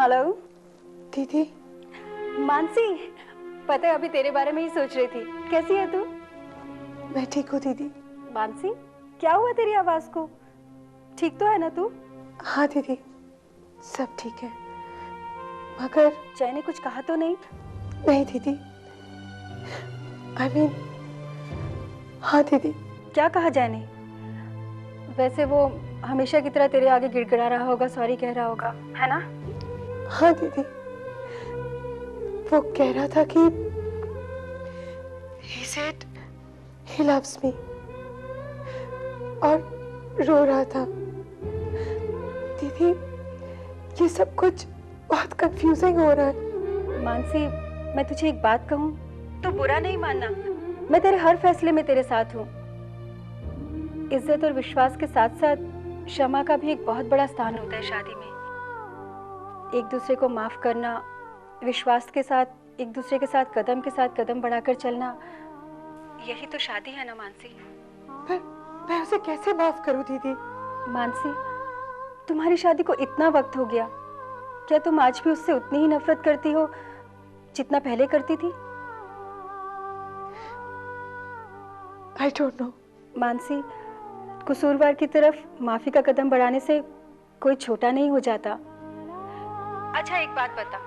Hello दीदी। मानसी, पता है अभी तेरे बारे में ही सोच रही थी। कैसी है तू? मैं ठीक हूँ दीदी। मानसी, क्या हुआ तेरी आवाज को? ठीक तो है ना तू? हाँ दीदी, सब ठीक है, मगर जय ने कुछ कहा तो नहीं? नहीं दीदी, हाँ दीदी। क्या कहा जय ने? वैसे वो हमेशा की तरह तेरे आगे गिड़गिड़ा रहा होगा, सॉरी कह रहा होगा, है ना? हाँ दीदी, वो कह रहा था कि he said he loves me और रो रहा था। दीदी, ये सब कुछ बहुत कंफ्यूजिंग हो रहा है। मानसी, मैं तुझे एक बात कहूँ तो बुरा नहीं मानना। मैं तेरे हर फैसले में तेरे साथ हूँ। इज्जत और विश्वास के साथ साथ क्षमा का भी एक बहुत बड़ा स्थान होता है शादी में। एक दूसरे को माफ करना, विश्वास के साथ एक दूसरे के साथ कदम बढ़ाकर चलना, यही तो शादी है ना मानसी। पर मैं उसे कैसे माफ करूं दीदी? मानसी, तुम्हारी शादी को इतना वक्त हो गया, क्या तुम आज भी उससे उतनी ही नफरत करती हो जितना पहले करती थी? I don't know। मानसी, कसूरवार की तरफ माफी का कदम बढ़ाने से कोई छोटा नहीं हो जाता। अच्छा एक बात बता,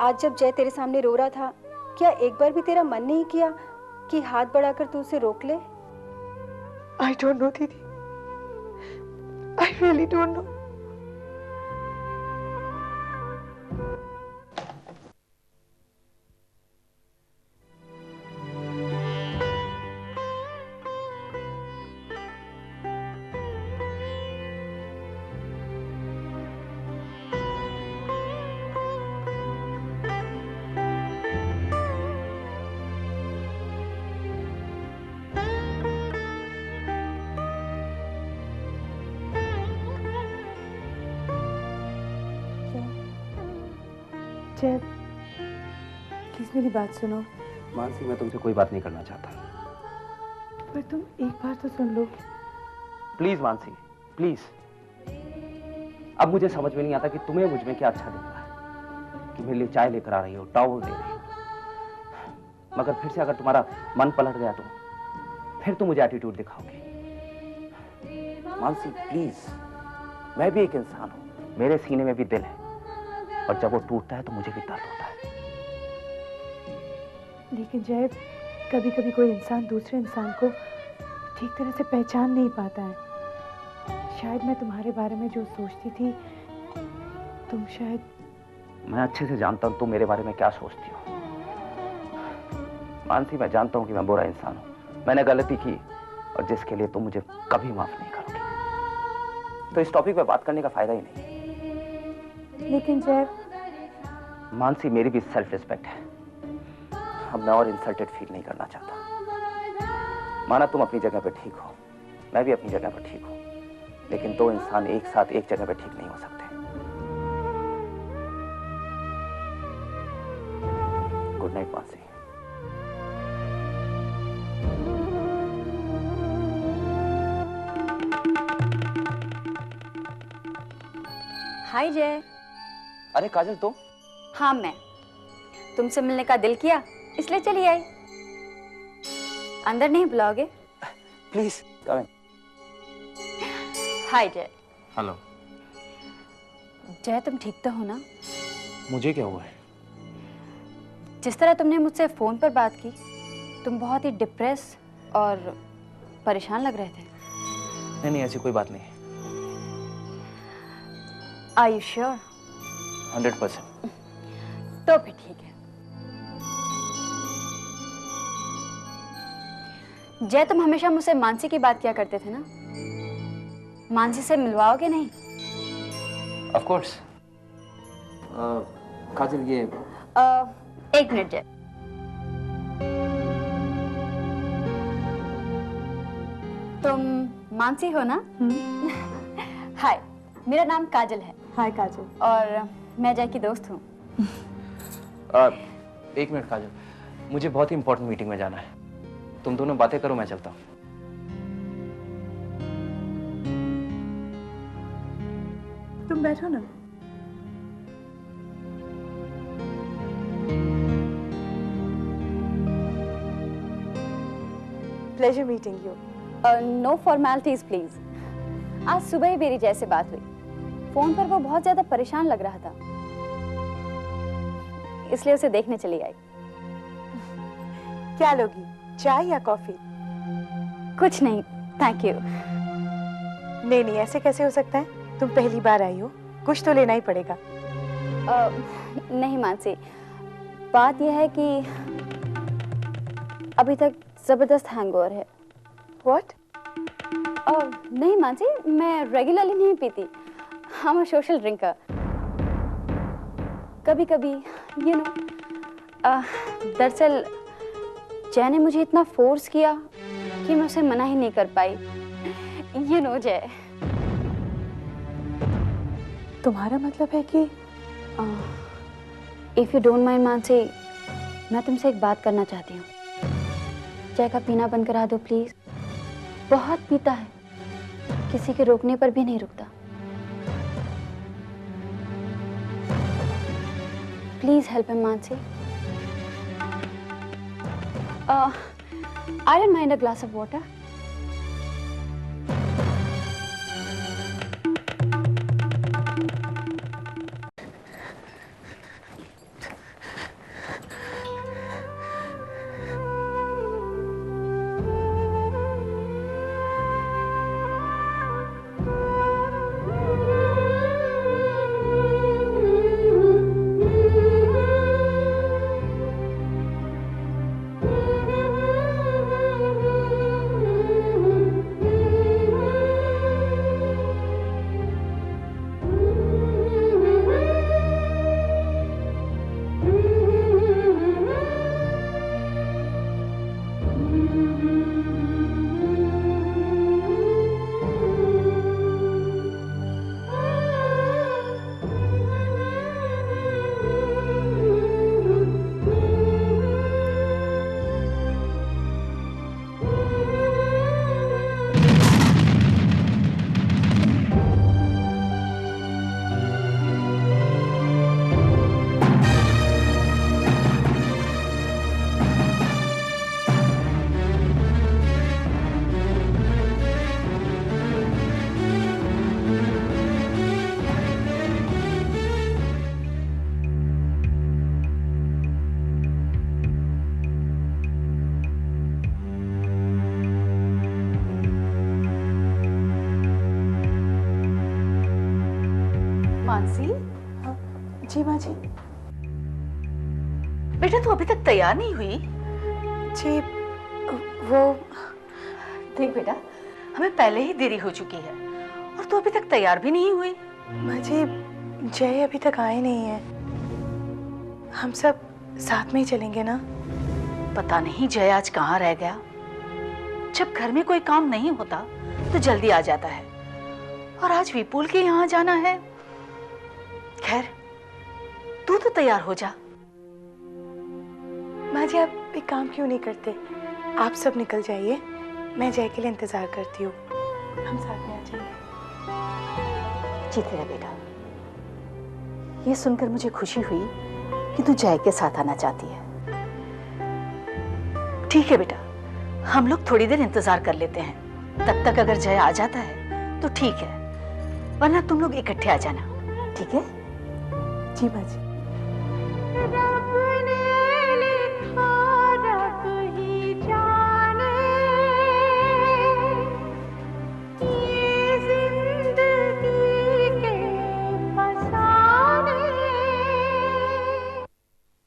आज जब जय तेरे सामने रो रहा था, क्या एक बार भी तेरा मन नहीं किया कि हाथ बढ़ाकर तू उसे रोक ले? I don't know दीदी, I really don't know। जय, प्लीज मेरी बात सुनो। मानसी, मैं तुमसे कोई बात नहीं करना चाहता। पर तुम एक बार तो सुन लो। Please Mansi, please. अब मुझे समझ में नहीं आता कि तुम्हें मुझ में क्या अच्छा दिख रहा है कि मेरे लिए चाय लेकर आ रही हो, टॉवल दे रही हो। मगर फिर से अगर तुम्हारा मन पलट गया तो फिर तुम मुझे एटीट्यूड दिखाओगे। मानसी प्लीज, मैं भी एक इंसान हूं, मेरे सीने में भी दिल है, और जब वो टूटता है तो मुझे भी दर्द होता है। लेकिन जय, कभी कभी कोई इंसान दूसरे इंसान को ठीक तरह से पहचान नहीं पाता है। शायद मैं तुम्हारे बारे में जो सोचती थी, तुम शायद। मैं अच्छे से जानता हूं तुम मेरे बारे में क्या सोचती हो। मानसी, मैं जानता हूं कि मैं बुरा इंसान हूं, मैंने गलती की, और जिसके लिए तुम मुझे कभी माफ नहीं करोगी। तो इस टॉपिक पे बात करने का फायदा ही नहीं। लेकिन जय। मानसी, मेरी भी सेल्फ रिस्पेक्ट है। अब मैं और इंसल्टेड फील नहीं करना चाहता। माना तुम अपनी जगह पे ठीक हो, मैं भी अपनी जगह पे ठीक हूं, लेकिन दो इंसान एक साथ एक जगह पे ठीक नहीं हो सकते। Good night Mansi. हाय जय। अरे काजल, तुम? हाँ मैं, तुमसे मिलने का दिल किया इसलिए चली आई। अंदर नहीं बुलाओगे? प्लीज कम इन। हाय जय। हेलो। जय, तुम ठीक तो हो ना? मुझे क्या हुआ है? जिस तरह तुमने मुझसे फोन पर बात की, तुम बहुत ही डिप्रेस और परेशान लग रहे थे। नहीं नहीं, ऐसी कोई बात नहीं। Are you sure? 100%। तो फिर ठीक है। जय, तुम हमेशा मुझसे मानसी की बात किया करते थे ना? मानसी से मिलवाओगे नहीं? Of course. काजल, ये एक मिनट जय। तुम मानसी हो ना? हाय, मेरा नाम काजल है। हाय काजल। और मैं जय की दोस्त हूँ। एक मिनट काजल, मुझे बहुत ही इंपॉर्टेंट मीटिंग में जाना है। तुम दोनों बातें करो, मैं चलता हूँ। तुम बैठो ना। Pleasure meeting you. No formalities please. आज सुबह ही मेरी जैसे बात हुई, फोन पर वो बहुत ज्यादा परेशान लग रहा था, इसलिए उसे देखने चली आई। क्या लोगी, चाय या कॉफी? कुछ नहीं, थैंक यू। नहीं नहीं, ऐसे कैसे हो सकता है? तुम पहली बार आई हो, कुछ तो लेना ही पड़ेगा। नहीं मानसी, बात यह है कि अभी तक जबरदस्त हैंगओवर है। What? नहीं मानसी, मैं रेगुलरली नहीं पीती। I'm a social drinker. कभी कभी यू नो। दरअसल जय ने मुझे इतना फोर्स किया कि मैं उसे मना ही नहीं कर पाई। यू नो जय। तुम्हारा मतलब है कि if you don't mind Mansi, मैं तुमसे एक बात करना चाहती हूँ। जय का पीना बंद करा दो प्लीज। बहुत पीता है, किसी के रोकने पर भी नहीं रुकता। Please help him Mansi. I don't mind a glass of water. Mansi, जी माँ जी। बेटा तू अभी तक तैयार नहीं हुई? जी वो देख बेटा, हमें पहले ही देरी हो चुकी है और तू अभी तक तैयार भी नहीं हुई। माँ जी, जय अभी तक आए नहीं है। हम सब साथ में ही चलेंगे ना? पता नहीं जय आज कहाँ रह गया। जब घर में कोई काम नहीं होता तो जल्दी आ जाता है, और आज विपुल के यहाँ जाना है। खैर तू तो तैयार हो जा। माँ जी, आप एक काम क्यों नहीं करते? आप सब निकल जाइए, मैं जय के लिए इंतजार करती हूँ। हम साथ में आ जाएंगे। जीत रहा बेटा, ये सुनकर मुझे खुशी हुई कि तू जय के साथ आना चाहती है। ठीक है बेटा, हम लोग थोड़ी देर इंतजार कर लेते हैं। तब तक अगर जय आ जाता है तो ठीक है, वरना तुम लोग इकट्ठे आ जाना, ठीक है? जी माँ जी।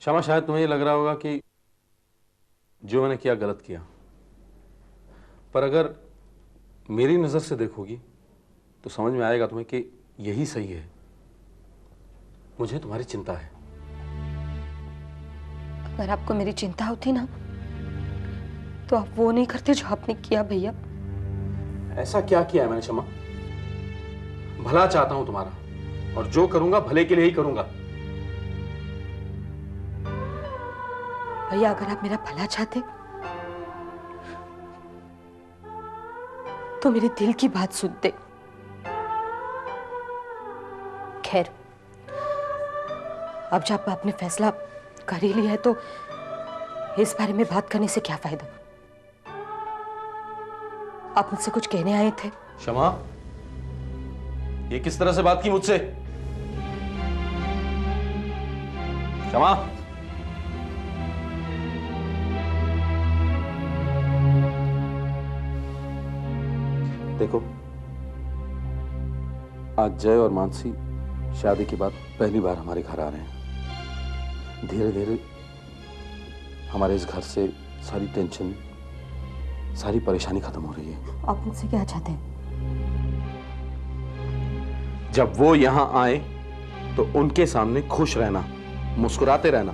शमा, शायद तुम्हें ये लग रहा होगा कि जो मैंने किया गलत किया, पर अगर मेरी नजर से देखोगी तो समझ में आएगा तुम्हें कि यही सही है। मुझे तुम्हारी चिंता है। अगर आपको मेरी चिंता होती ना तो आप वो नहीं करते जो आपने किया भैया। ऐसा क्या किया है मैंने शमा? भला चाहता हूं तुम्हारा, और जो करूंगा भले के लिए ही करूंगा। भैया अगर आप मेरा भला चाहते तो मेरे दिल की बात सुनते। खैर, अब जब आपने फैसला कर ही लिया है तो इस बारे में बात करने से क्या फायदा? आप मुझसे कुछ कहने आए थे? शमा, ये किस तरह से बात की मुझसे? शमा, देखो, आज जय और मानसी शादी के बाद पहली बार हमारे घर आ रहे हैं। धीरे धीरे हमारे इस घर से सारी टेंशन, सारी परेशानी खत्म हो रही है। आप मुझसे क्या चाहते हैं? जब वो यहां आए तो उनके सामने खुश रहना, मुस्कुराते रहना,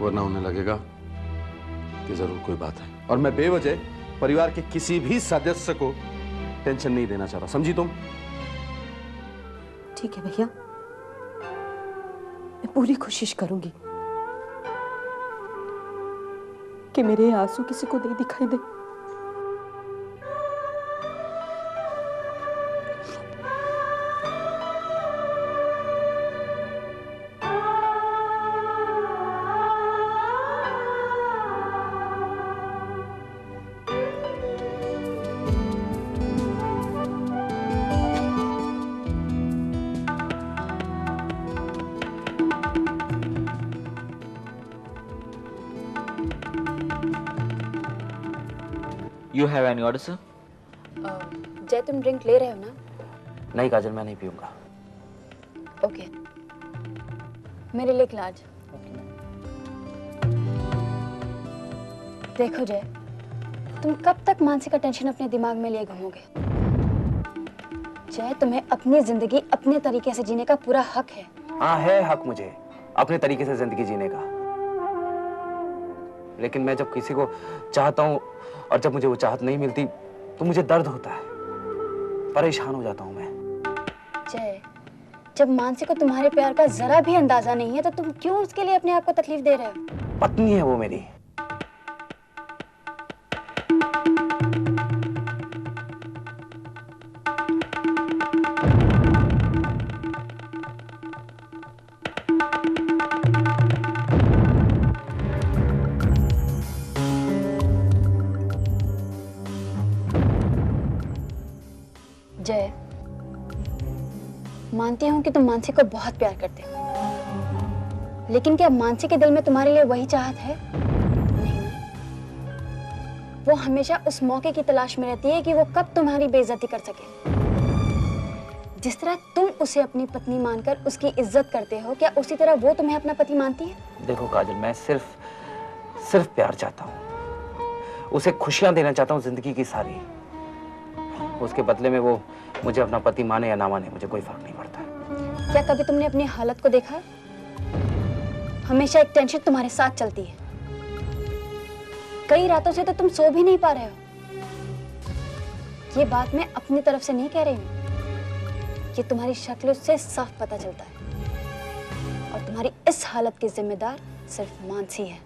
वरना उन्हें लगेगा कि जरूर कोई बात है। और मैं बेवजह परिवार के किसी भी सदस्य को टेंशन नहीं देना चाहता, समझी तुम? ठीक है भैया, मैं पूरी कोशिश करूंगी कि मेरे आंसू किसी को नहीं दिखाई दे। You have any order, sir? जय, तुम ड्रिंक ले रहे हो ना? नहीं काजल, मैं नहीं पीऊंगा। ओके, मेरे लिए ग्लास। देखो जय, तुम कब तक मानसी का टेंशन अपने दिमाग में लिए घूमोगे? जय, तुम्हें अपनी जिंदगी अपने तरीके से जीने का पूरा हक है। हाँ, है हक मुझे अपने तरीके से जिंदगी जीने का, लेकिन मैं जब किसी को चाहता हूँ और जब मुझे वो चाहत नहीं मिलती तो मुझे दर्द होता है, परेशान हो जाता हूँ मैं। जय, जब मानसी को तुम्हारे प्यार का जरा भी अंदाजा नहीं है तो तुम क्यों उसके लिए अपने आप को तकलीफ दे रहे हो? पत्नी है वो मेरी। जय, मानती हूं कि तुम मानसी को बहुत प्यार करते हो, लेकिन क्या मानसी के दिल में तुम्हारे लिए वही चाहत है? नहीं ना। वो हमेशा उस मौके की तलाश में रहती है कि वो कब तुम्हारी बेइज्जती कर सके। जिस तरह तुम उसे अपनी पत्नी मानकर उसकी इज्जत करते हो, क्या उसी तरह वो तुम्हें अपना पति मानती है? देखो काजल, मैं सिर्फ प्यार चाहता हूँ, उसे खुशियां देना चाहता हूँ जिंदगी की सारी। उसके बदले में वो मुझे अपना पति माने या ना माने, मुझे कोई फर्क नहीं पड़ता। क्या कभी तुमने अपनी हालत को देखा? हमेशा एक टेंशन तुम्हारे साथ चलती है। कई रातों से तो तुम सो भी नहीं पा रहे हो। ये बात मैं अपनी तरफ से नहीं कह रही हूँ, ये तुम्हारी शक्ल से साफ पता चलता है। और तुम्हारी इस हालत की जिम्मेदार सिर्फ मानसी है।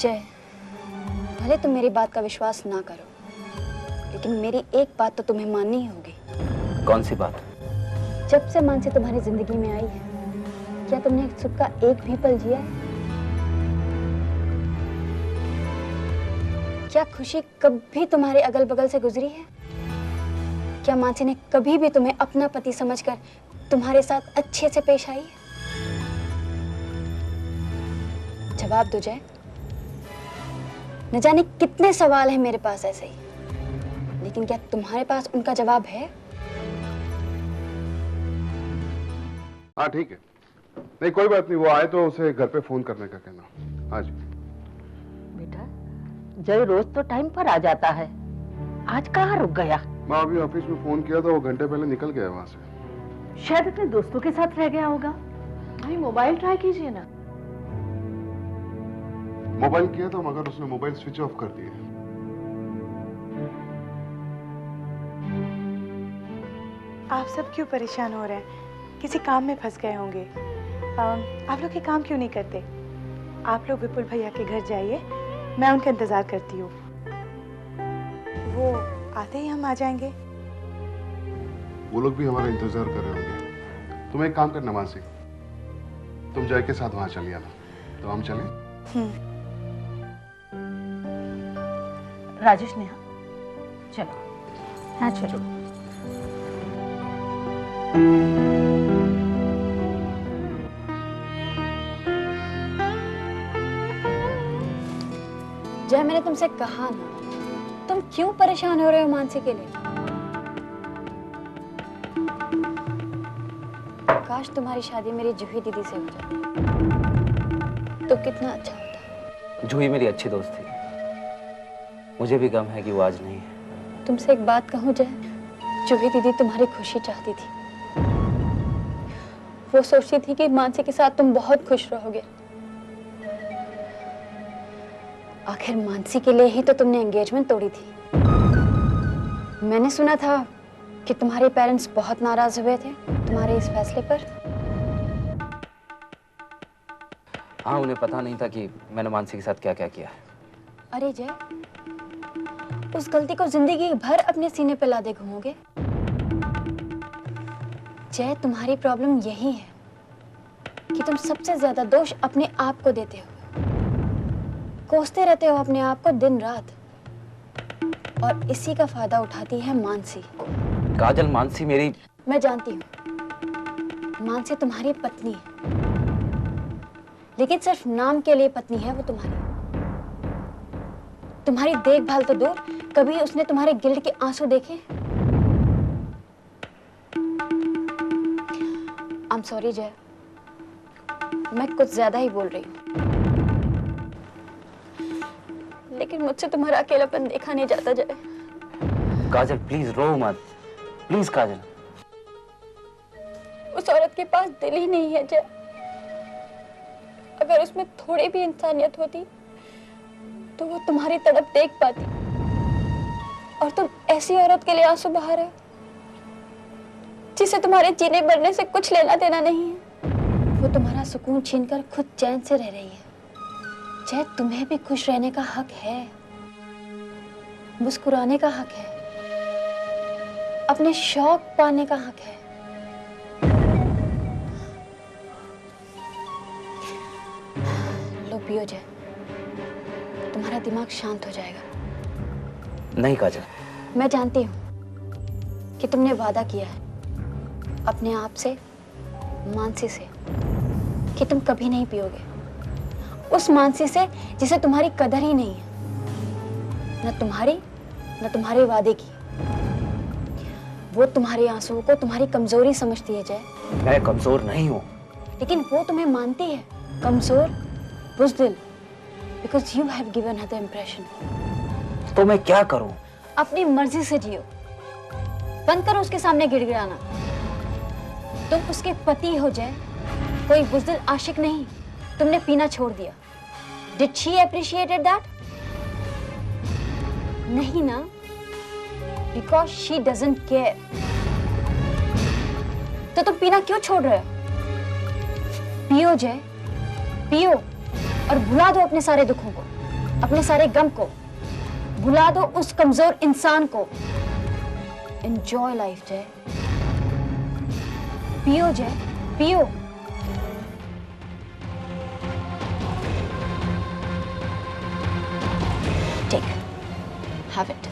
जय, भले तुम मेरी बात का विश्वास ना करो, लेकिन मेरी एक बात तो तुम्हें माननी ही होगी। कौन सी बात? जब से मानसी तुम्हारी जिंदगी में आई है, क्या तुमने सुख का एक भी पल जिया है? क्या खुशी कभी तुम्हारे अगल बगल से गुजरी है? क्या मानसी ने कभी भी तुम्हें अपना पति समझकर तुम्हारे साथ अच्छे से पेश आई है? जवाब दो जय। न जाने कितने सवाल हैं मेरे पास ऐसे ही, लेकिन क्या तुम्हारे पास उनका जवाब है? हाँ ठीक है, नहीं कोई बात नहीं, वो आए तो उसे घर पे फोन करने का कहना। हाँ जी। बेटा, जय रोज तो टाइम पर आ जाता है, आज कहाँ रुक गया? मैं अभी ऑफिस में फोन किया था, वो घंटे पहले निकल गया वहाँ से। शायद अपने दोस्तों के साथ रह गया होगा। भाई मोबाइल ट्राई कीजिए ना। मोबाइल किया था मगर उसने मोबाइल स्विच ऑफ कर दिया। आप सब क्यों परेशान हो रहे हैं? किसी काम में फंस गए होंगे। आप लोग ये काम क्यों नहीं करते? आप लोग विपुल भैया के घर जाइए, मैं उनका इंतजार करती हूँ। वो आते ही हम आ जाएंगे। वो लोग भी हमारा इंतजार कर रहे होंगे। तुम एक काम करना मानसी, तुम जय के साथ वहां चली आना। तो हम चलें? राजेश नेहा, चलो। हाँ चलो। जय, मैंने तुमसे कहा ना, तुम क्यों परेशान हो रहे हो मानसी के लिए? काश तुम्हारी शादी मेरी जूही दीदी से हो जाती तो कितना अच्छा होता। जूही मेरी अच्छी दोस्त थी, मुझे भी गम है कि वो आज नहीं है। तुमसे एक बात कहूं जय, जूही दीदी तुम्हारी खुशी चाहती थी। वो सोचती थी कि मानसी के साथ तुम बहुत खुश रहोगे। आखिर मानसी के लिए ही तो तुमने एंगेजमेंट तोड़ी थी। मैंने सुना था कि तुम्हारे पेरेंट्स बहुत नाराज हुए थे तुम्हारे इस फैसले पर। हाँ, उन्हें पता नहीं था कि मैंने मानसी के साथ क्या क्या किया है। अरे जय, उस गलती को जिंदगी भर अपने सीने पे लादे घूमोगे? जय, तुम्हारी प्रॉब्लम यही है कि तुम सबसे ज्यादा दोष अपने आप को देते हो, कोसते रहते हो अपने आप को दिन रात, और इसी का फायदा उठाती है मानसी। काजल, मानसी मेरी... मैं जानती हूँ मानसी तुम्हारी पत्नी है, लेकिन सिर्फ नाम के लिए पत्नी है वो तुम्हारी। तुम्हारी देखभाल तो दूर, कभी उसने तुम्हारे गिल्ट के आंसू देखे? आई एम सॉरी जय, मैं कुछ ज्यादा ही बोल रही हूँ, लेकिन मुझसे तुम्हारा अकेलापन देखा नहीं जाता जय। काजल प्लीज रो मत, प्लीज काजल। उस औरत के पास दिल ही नहीं है जय। अगर उसमें थोड़ी भी इंसानियत होती तो वो तुम्हारी तड़प देख पाती, और तुम ऐसी औरत के लिए आंसू बहा रहे हो जिसे तुम्हारे जीने मरने से कुछ लेना देना नहीं है। वो तुम्हारा सुकून छीनकर खुद चैन से रह रही है। जय, तुम्हें भी खुश रहने का हक है, मुस्कुराने का हक है, अपने शौक पाने का हक है। लो पियो जय, तुम्हारा दिमाग शांत हो जाएगा। नहीं काजल, मैं जानती हूँ कि तुमने वादा किया है अपने आप से, मानसी से, कि तुम कभी नहीं पियोगे। उस मानसी से जिसे तुम्हारी कदर ही नहीं है, न तुम्हारी न तुम्हारे वादे की। वो तुम्हारे आंसुओं को तुम्हारी कमजोरी समझती है जय। मैं कमजोर नहीं हूँ, लेकिन वो तुम्हें मानती है कमजोर, बुज़दिल, because you have given her the impression। तो मैं क्या करूँ? अपनी मर्जी से जियो, बंद करो उसके सामने गिड़गिड़ाना। तुम उसके पति हो जय, कोई बुज़दिल आशिक नहीं। तुमने पीना छोड़ दिया। Did she appreciated that? नहीं ना, because she doesn't care। तो तुम पीना क्यों छोड़ रहे हो? पियो जय, पियो, और भुला दो अपने सारे दुखों को, अपने सारे गम को, भुला दो उस कमजोर इंसान को। Enjoy life जय, पियो जय, पियो। Take, have it।